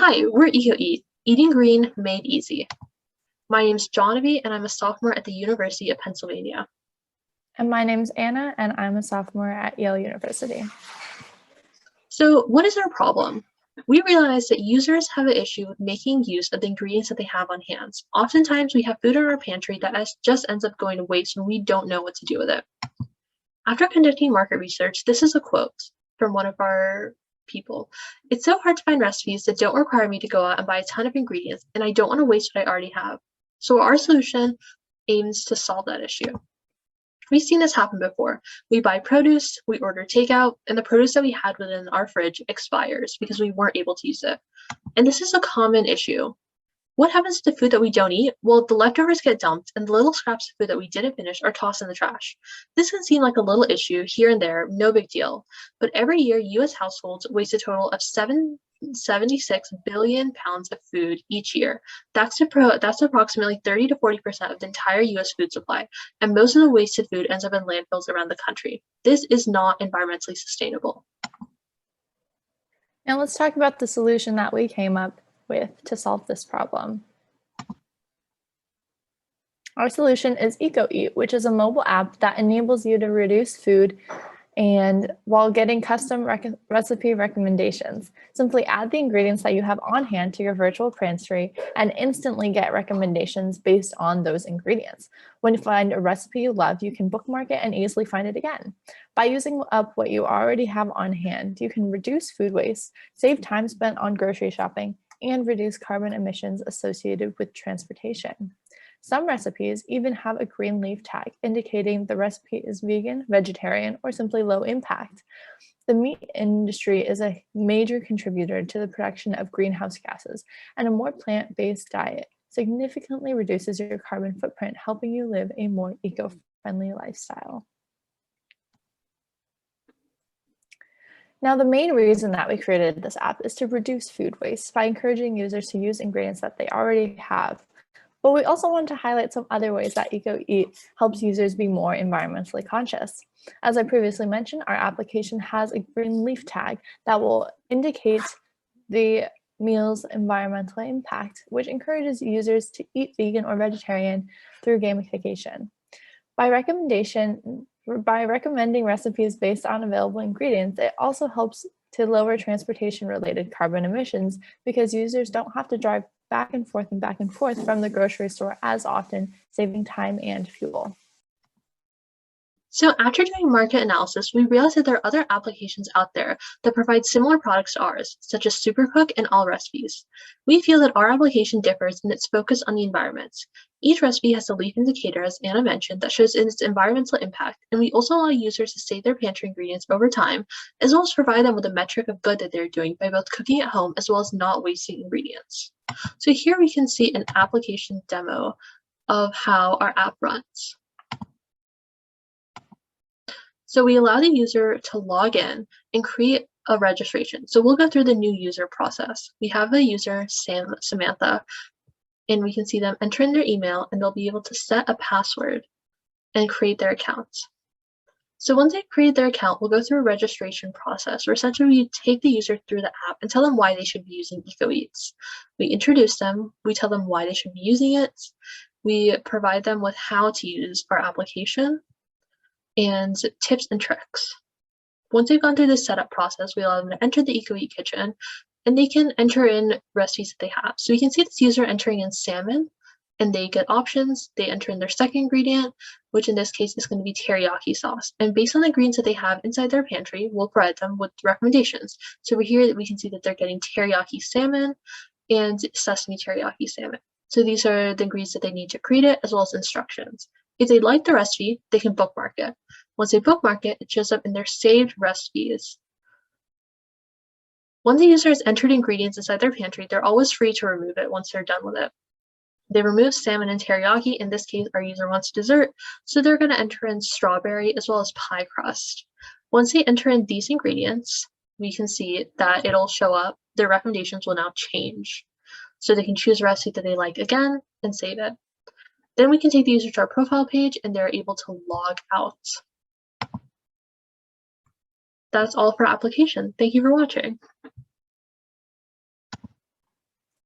Hi, we're EcoEat, Eating Green Made Easy. My name's Jonavi, and I'm a sophomore at the University of Pennsylvania. And my name's Anna, and I'm a sophomore at Yale University. So what is our problem? We realize that users have an issue with making use of the ingredients that they have on hand. Oftentimes, we have food in our pantry that just ends up going to waste when we don't know what to do with it. After conducting market research, this is a quote from one of our people. It's so hard to find recipes that don't require me to go out and buy a ton of ingredients, and I don't want to waste what I already have. So our solution aims to solve that issue. We've seen this happen before. We buy produce, we order takeout, and the produce that we had within our fridge expires because we weren't able to use it. And this is a common issue. What happens to the food that we don't eat? Well, the leftovers get dumped, and the little scraps of food that we didn't finish are tossed in the trash. This can seem like a little issue here and there, no big deal. But every year, US households waste a total of 76 billion pounds of food each year. That's approximately 30 to 40% of the entire US food supply, and most of the wasted food ends up in landfills around the country. This is not environmentally sustainable. Now let's talk about the solution that we came up with to solve this problem. Our solution is EcoEat, which is a mobile app that enables you to reduce food and while getting custom recipe recommendations. Simply add the ingredients that you have on hand to your virtual pantry and instantly get recommendations based on those ingredients. When you find a recipe you love, you can bookmark it and easily find it again. By using up what you already have on hand, you can reduce food waste, save time spent on grocery shopping, and reduce carbon emissions associated with transportation. Some recipes even have a green leaf tag indicating the recipe is vegan, vegetarian, or simply low impact. The meat industry is a major contributor to the production of greenhouse gases, and a more plant-based diet significantly reduces your carbon footprint, helping you live a more eco-friendly lifestyle. Now, the main reason that we created this app is to reduce food waste by encouraging users to use ingredients that they already have. But we also want to highlight some other ways that EcoEat helps users be more environmentally conscious. As I previously mentioned, our application has a green leaf tag that will indicate the meal's environmental impact, which encourages users to eat vegan or vegetarian through gamification. By recommending recipes based on available ingredients, it also helps to lower transportation-related carbon emissions because users don't have to drive back and forth from the grocery store as often, saving time and fuel. So after doing market analysis, we realized that there are other applications out there that provide similar products to ours, such as Supercook and All Recipes. We feel that our application differs in its focus on the environment. Each recipe has a leaf indicator, as Anna mentioned, that shows its environmental impact, and we also allow users to save their pantry ingredients over time, as well as provide them with a metric of good that they're doing by both cooking at home as well as not wasting ingredients. So here we can see an application demo of how our app runs. So we allow the user to log in and create a registration. So we'll go through the new user process. We have a user, Samantha, and we can see them enter in their email, and they'll be able to set a password and create their account. So once they've created their account, we'll go through a registration process where essentially we take the user through the app and tell them why they should be using EcoEats. We introduce them, we tell them why they should be using it, we provide them with how to use our application, and tips and tricks. Once they've gone through the setup process, we allow them to enter the EcoEat kitchen, and they can enter in recipes that they have. So we can see this user entering in salmon, and they get options. They enter in their second ingredient, which in this case is going to be teriyaki sauce. And based on the ingredients that they have inside their pantry, we'll provide them with recommendations. So over here, we can see that they're getting teriyaki salmon and sesame teriyaki salmon. So these are the ingredients that they need to create it, as well as instructions. If they like the recipe, they can bookmark it. Once they bookmark it, it shows up in their saved recipes. Once the user has entered ingredients inside their pantry, they're always free to remove it once they're done with it. They remove salmon and teriyaki. In this case, our user wants dessert, so they're going to enter in strawberry as well as pie crust. Once they enter in these ingredients, we can see that it'll show up. Their recommendations will now change. So they can choose a recipe that they like again and save it. Then we can take the user to our profile page and they're able to log out. That's all for application. Thank you for watching.